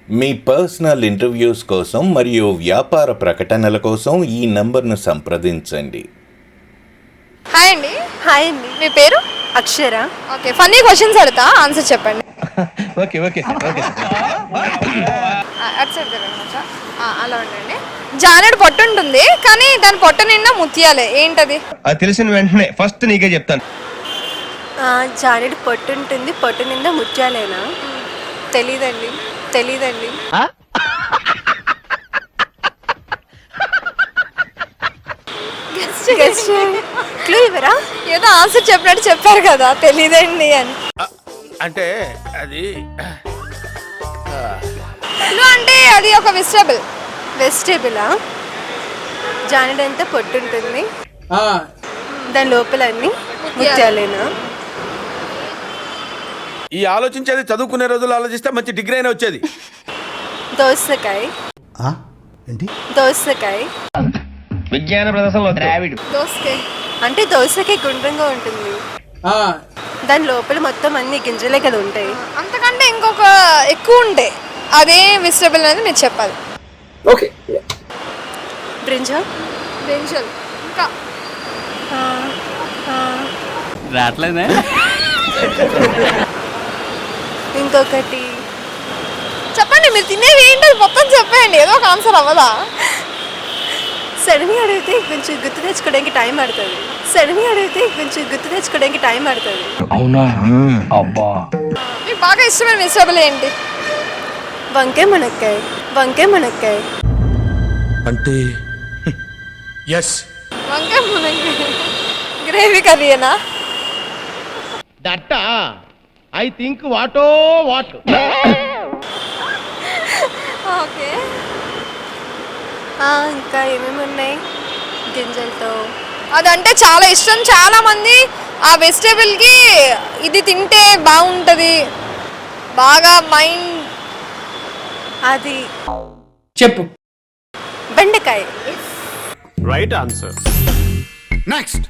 మీ personal interviews కోసం మరియు వ్యాపార ప్రకటనల కోసం ఈ నంబర్ను సంప్రదించండి. హాయ్ అండి. హాయ్ అండి, మీ పేరు? అక్షర. ఓకే, ఫన్నీ క్వశ్చన్స్ అడుగుతా, ఆన్సర్ చెప్పండి. ఓకే ఓకే ఓకే అటు సైడ్ తిరగండి సార్. అలా ఉండండి. జానెడు పొట్టు ఉంటుంది కానీ దాని పొట్ట నిండా ముత్యాలే, ఏంటది? అది తెలిసిన వెంటనే ఫస్ట్ నీకే చెప్తాను. జానెడు పొట్టు ఉంటుంది, పొట్టు నిండా ముత్యాలేనా? తెలీదండి. క్లూ ఇవ్వరా? ఏదో ఆన్సర్ చెప్పినట్టు చెప్పారు కదా, తెలీదండి అని. అంటే అది క్లూ అంటే అది ఒక వెజిటబుల్. వెజిటేబులా? జానెడు అంతా పొట్టు ఉంటుంది, దాని లోపల అన్ని ముత్యాలేనా? ఈ ఆలోచించేది చదువుకునే రోజులు ఆలోచిస్తే మంచి డిగ్రీ అయినా వచ్చేది. దోసకాయ. దోసకాయ విజ్ఞాన ప్రదర్శనలో ద్రావిడు. దోసకాయ అంటే దోసకాయ గుండ్రంగా ఉంటుంది, దాని లోపల మొత్తం అన్ని గింజలే కదా ఉంటాయి. అంతకంటే ఇంకొక ఎక్కువ ఉంటాయి, అదే వెజిటబుల్ అనేది మీరు చెప్పాలి. ఓకే. బ్రింజాల్. బ్రింజల్. ఇంకా రావట్లేదే. ఇంకొకటి చెప్పండి, మీరు తినేవి ఏంటి మొత్తం చెప్పండి, ఏదో ఒక ఆన్సర్ అవ్వదా? సడన్గా అడిగితే కొంచెం గుర్తు తెచ్చుకోవడానికి టైం పడుతుంది. అవునా? అబ్బా. మీకు బాగా ఇష్టమైన వెజిటబుల్ ఏంటి? వంకాయ మునక్కాయ. అంటే ఎస్. వంకాయ మునక్కాయ గ్రేవీ కర్రీనా? దట్ట ఐ థింక్ వాటో వాట్. ఓకే. ఇంకా ఏమేమి ఉన్నాయి గింజలతో? అదంటే చాలా ఇష్టం చాలా మంది. ఆ వెజిటేబుల్కి ఇది తింటే బాగుంటుంది, బాగా మైండ్. అది చెప్పు. బెండకాయ. Right answer. నెక్స్ట్.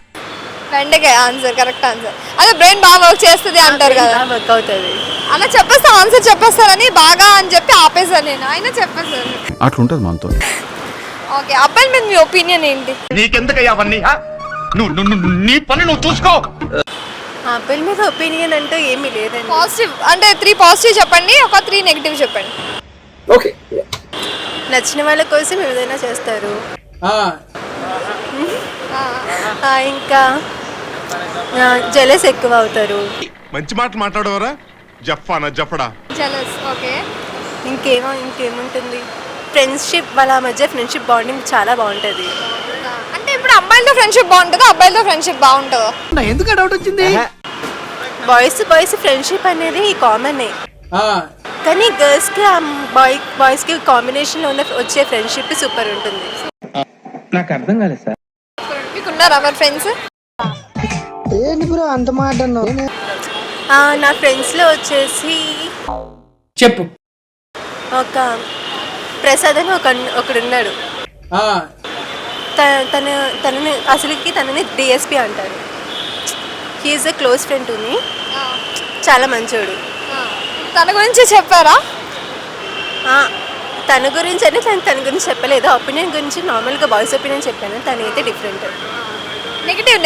బెండకాయ ఆన్సర్, కరెక్ట్ ఆన్సర్. అదే బ్రెయిన్ బాగా వర్క్ చేస్తుంది అంటారు కదా, వర్క్ అవుతుంది. అలా చెప్పేస్తా ఆన్సర్ చెప్పేస్తారని బాగా అని చెప్పి ఆపేశాను నేను, అయినా చెప్పేశాను. అట్లుంటది మనతో. ఓకే, అబ్బాయిల మీద మీ ఒపీనియన్ ఏంటి? నీకెందుకయ్యా అవన్నీ? నువ్వు నీ పని నువ్వు చూసుకో. అబ్బాయిల మీద ఒపీనియన్ అంటూ ఏమీ లేదండి. పాజిటివ్ అంటే 3 పాజిటివ్ చెప్పండి, ఒక 3 నెగిటివ్ చెప్పండి. ఓకే. నచ్చిన వాళ్ళ కోసం ఏదైనా చేస్తారు. ఇంకా జెలస్ ఎక్కువ అవుతారు. మంచి మాట మాట్లాడవరా? జఫడా. జెలస్. ఓకే. ఇంకేముంటుంది? ఫ్రెండ్షిప్, వాళ్ళ మధ్య ఫ్రెండ్షిప్ బాండింగ్ చాలా బాగుంటుంది. అంటే ఇప్పుడు అమ్మాయిలతో ఫ్రెండ్షిప్ బాగుంటుందా, అబ్బాయిలతో ఫ్రెండ్షిప్ బాగుంటుందా? ఎందుకు డౌట్ వచ్చింది? బాయ్స్ ఫ్రెండ్షిప్ అనేది కామనే, కానీ గర్ల్స్ కి బాయ్స్ కి కాంబినేషన్ లో వచ్చే ఫ్రెండ్షిప్ సూపర్ ఉంటుంది. నాకు అర్థం కాలేదు సార్. మీకున్నారా మరి ఫ్రెండ్స్? నా ఫ్రెండ్స్ లో వచ్చేసి చెప్పు. ఒక ప్రసాద్ అని ఒకడున్నాడు. తనని డిఎస్పి అంటారు. He's a close friend to me. చాలా మంచోడు. తన గురించి చెప్పారా? తన గురించి అంటే తన గురించి చెప్పలేదు, ఒపీనియన్ గురించి నార్మల్గా బాయ్స్ ఒపీనియన్ చెప్పాను, తనైతే డిఫరెంట్.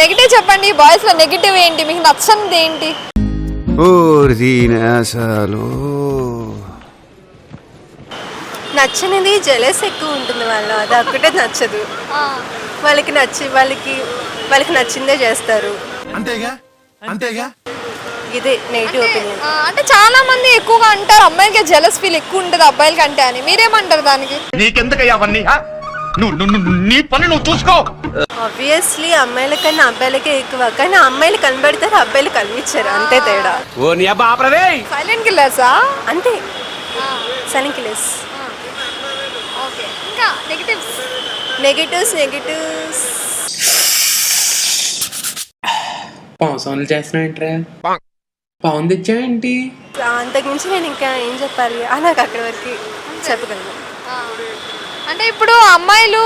నెగిటివ్ చెప్పండి. బాయ్స్ లో నెగిటివ్ ఏంటి, మీకు నచ్చనిది ఏంటి? నచ్చనిది జెలస్ ఎక్కువ ఉంటుంది వాళ్ళు, అది ఒక్కటే నచ్చదు. వాళ్ళకి నచ్చిందే చేస్తారు. అంతేగా. ఇదే నెగిటివ్ ఒపీనియన్. అంటే చాలా మంది ఎక్కువగా అంటారు అమ్మాయిలకి జెలస్ ఫీల్ ఎక్కువ ఉంటుంది అబ్బాయిల కంటే అని, మీరేమంటారు దానికి? నీకెందుకయ్యా అవన్నీ? నువ్వు నీ పని నువ్వు చూసుకో. ఆబ్వియస్లీ అమ్మాయిల కన్నా అబ్బాయిలకే ఎక్కువ, కానీ అమ్మాయిలు కనబడతారు, అబ్బాయిలు కనిపించారు, అంతే తేడా. సైలెంట్ కిల్లర్సా? అంతే, సైలెంట్ కిల్లర్స్. ఓకే, ఇంకా నెగిటివ్స్ పౌన్లు చేస్తున్నావు ఏంట్రా? పౌన్ తెచ్చావు ఏంటి? అంతకుమించి నేను ఇంకా ఏం చెప్పాలి, నాకు అక్కడి వరకు చెప్పగలను. అంటే ఇప్పుడు అమ్మాయిలు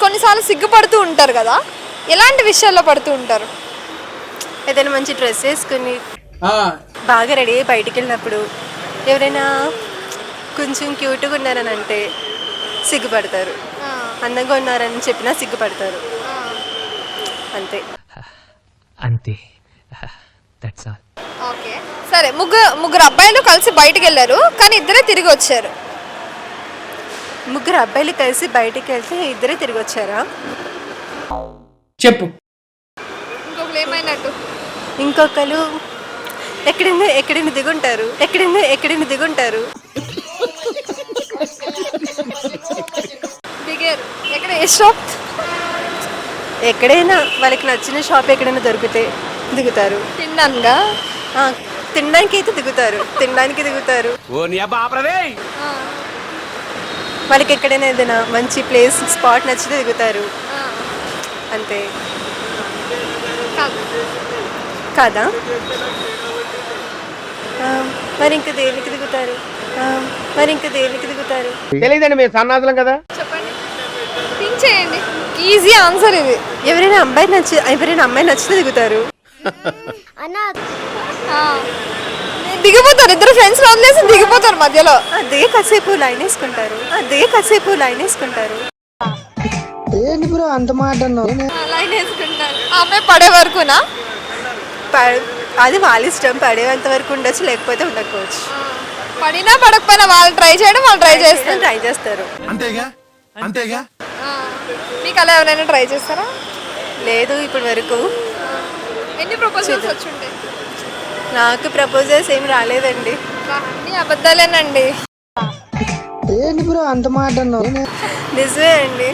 కొన్నిసార్లు సిగ్గుపడుతూ ఉంటారు కదా, ఎలాంటి విషయాల్లో పడుతూ ఉంటారు? ఏదైనా మంచి డ్రెస్ వేసుకుని బాగా రెడీ అయ్యి బయటికి వెళ్ళినప్పుడు ఎవరైనా కొంచెం క్యూట్గా ఉన్నారని అంటే సిగ్గుపడతారు. అందంగా ఉన్నారని చెప్పినా సిగ్గుపడతారు. అంతే. అంతే. That's all. ఓకే సరే, ముగ్గురు అబ్బాయిలు కలిసి బయటికి వెళ్ళారు కానీ ఇద్దరే తిరిగి వచ్చారు. ముగ్గురు అబ్బాయిలు కలిసి బయటికి వెళ్తే ఇద్దరే తిరిగి వచ్చారా? చెప్పు. ఇంకొకరు ఏమైనట్టు? ఇంకొకరు ఎక్కడైనా దిగుంటారు. ఎక్కడైనా దిగుంటారు. దిగారు ఎక్కడ? ఏ షాప్? ఎక్కడైనా వాళ్ళకి నచ్చిన షాప్ ఎక్కడైనా దొరికితే దిగుతారు. తిన్నానుగా. తినడానికి అయితే దిగుతారు. వాళ్ళకి ఎక్కడైనా ఏదైనా మంచి ప్లేస్ స్పాట్ నచ్చితే దిగుతారు. అంతే కాదా? మరి ఇంకా దేనికి దిగుతారు? తెలియదండి, మేము సన్నాసులం కదా. చెప్పండి, థింక్ చేయండి. ఈజీ ఆన్సర్ ఇది. ఎవరైనా అమ్మాయి నచ్చితే దిగుతారు. దిగిపోతారు. ఇద్దరు ఫ్రెండ్స్ వదిలేసి దిగిపోతారు మధ్యలో. అదే కాసేపు లైన్ వేసుకుంటారు. లైన్ వేసుకుంటారు. ఆమె పడే వరకునా? అది వాళ్ళ ఇష్టం. పడేంత వరకు ఉండొచ్చు, లేకపోతే ఉండకపోవచ్చు. పడినా పడకపోయినా వాళ్ళు ట్రై చేస్తారు. అంతేగా. మీకు అలా ఎవరైనా ట్రై చేస్తారా? లేదు ఇప్పటి వరకు. ఎన్ని ప్రపోజల్స్ వచ్చుంటాయి? నాకు ప్రపోజల్స్ ఏం రాలేదండి. అన్ని అబద్ధాలేనండి. నిజమే అండి.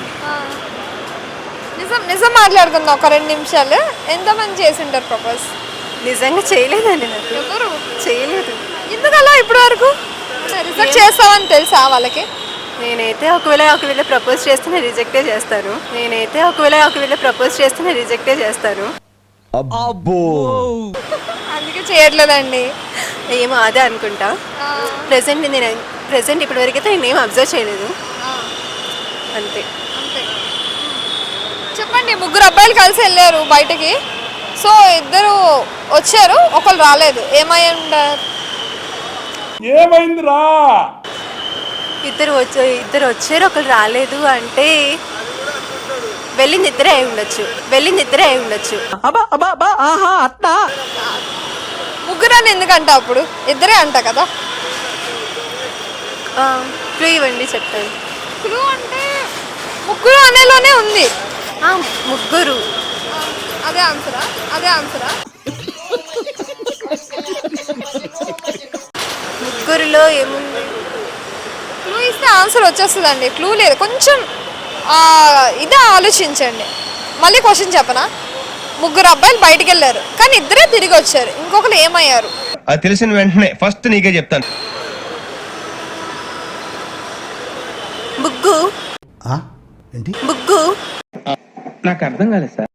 నిజం మాట్లాడుకుందాం ఒక 2 నిమిషాలు. ఎంతమంది చేసి ఉంటారు ప్రపోజ్? నిజంగా చేయలేదండి. నాకు ఎవరు చేయలేదు. ఎందుకలా ఇప్పటి వరకు? రిజెక్ట్ చేస్తామని తెలుసా వాళ్ళకి? నేనైతే ఒకవేళ ప్రపోజ్ చేస్తే నేను రిజెక్టే చేస్తాను. అందుకే చేయట్లేదండి. ఏమో అదే అనుకుంటా. ప్రెసెంట్ ఇప్పటి వరకు అయితే నేనేం అబ్జర్వ్ చేయలేదు. అంతే. చెప్పండి, ముగ్గురు అబ్బాయిలు కలిసి వెళ్ళారు బయటకి. సో ఇద్దరు వచ్చారు, ఒకరు రాలేదు. ఏమైందిరా? ఇద్దరు వచ్చారు, ఒకరు రాలేదు అంటే వెళ్ళింది ఇద్దరే అయి ఉండొచ్చు. ముగ్గురు అని ఎందుకంట? అప్పుడు ఇద్దరే అంట కదా. క్లూ ఇవ్వండి చెప్తాను. క్లూ అంటే ముగ్గురు అనేలోనే ఉంది. ముగ్గురు. అదే ఆన్సరా? ముగ్గురులో ఏముంది? క్లూ ఇస్తే ఆన్సర్ వచ్చేస్తుందండి. క్లూ లేదు, కొంచెం ఇదే ఆలోచించండి. మళ్ళీ క్వశ్చన్ చెప్పనా? ముగ్గురు అబ్బాయిలు బయటికి వెళ్ళారు కానీ ఇద్దరే తిరిగి వచ్చారు. ఇంకొకరు ఏమయ్యారు? అది తెలిసిన వెంటనే ఫస్ట్ నీకే చెప్తాను. ముగ్గు. నాకు అర్థం కాలేదు సార్.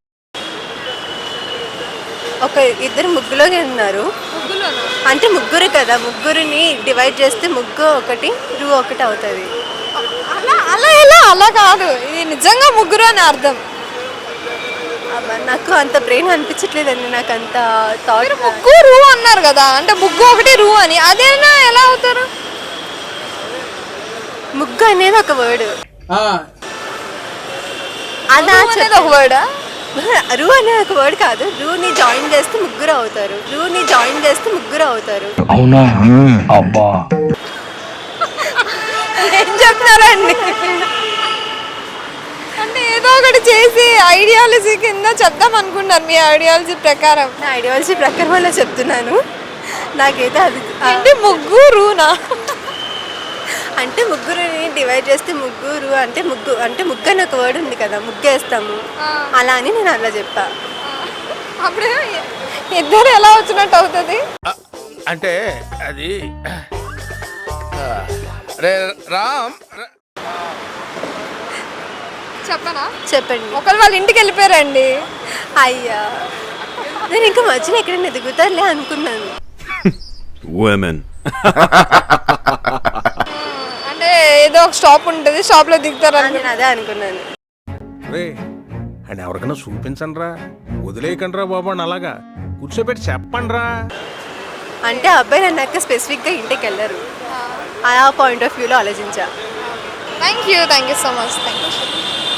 ఇద్దరు ముగ్గులోనే ఉన్నారు. అంటే ముగ్గురు కదా, ముగ్గురిని డివైడ్ చేస్తే ముగ్గు ఒకటి రూ ఒకటి అవుతుంది. అలా కాదు, ఇది నిజంగా ముగ్గురు అని అర్థం. నాకు అంత బ్రెయిన్ అనిపించట్లేదండి. నాకు అంత థాట్. ముగ్గు రూ అన్నారు కదా, అంటే ముగ్గు ఒకటి రూ అని. అదేనా ఎలా అవుతారు? ముగ్గు అనేది ఒక వర్డ్. అనేది ఒక వర్డా? రూ అనేది ఒక వర్డ్ కాదు. రూని జాయిన్ చేస్తే ముగ్గురు అవుతారు. అవునా? అబ్బా, ఏం చెప్తున్నారండి? అంటే ఏదో ఒకటి చేసి ఐడియాలజీ కింద చెప్దాం అనుకున్నారు. మీ ఐడియాలజీ ప్రకారం? నా ఐడియాలజీ ప్రకారం అలా చెప్తున్నాను. నాకైతే అది అంటే ముగ్గు రూనా? అంటే ముగ్గురిని డివైడ్ చేస్తే ముగ్గురు అంటే ముగ్గు అని ఒక వర్డ్ ఉంది కదా, ముగ్గేస్తాము అలా అని నేను అలా చెప్పా. అప్పుడు ఇద్దరు ఎలా వచ్చినట్టు అవుతుంది? అంటే అది రామ్. చెప్పనా? చెప్పండి. ఒకరు వాళ్ళ ఇంటికి వెళ్ళిపోయారండి. అయ్యా, నేను ఇంకా మధ్యలో ఎక్కడైనా దిగుతారులే అనుకున్నాను. అంటే ఏదో ఒక స్టాప్ ఉంటుంది, స్టాప్ లో దిగుతారు. నేను అదే అనుకున్నాను. అండ్ ఎవరికైనా చూపించండి రా, వదిలేయకండి రా బాబు అని అలాగా కూర్చోబెట్టి చెప్పండి రా. అంటే అబ్బాయి నన్ను స్పెసిఫిక్ గా ఇంటికి వెళ్ళరు. ఆ పాయింట్ ఆఫ్ వ్యూలో ఆలోచించా. Thank you so much. Thank you.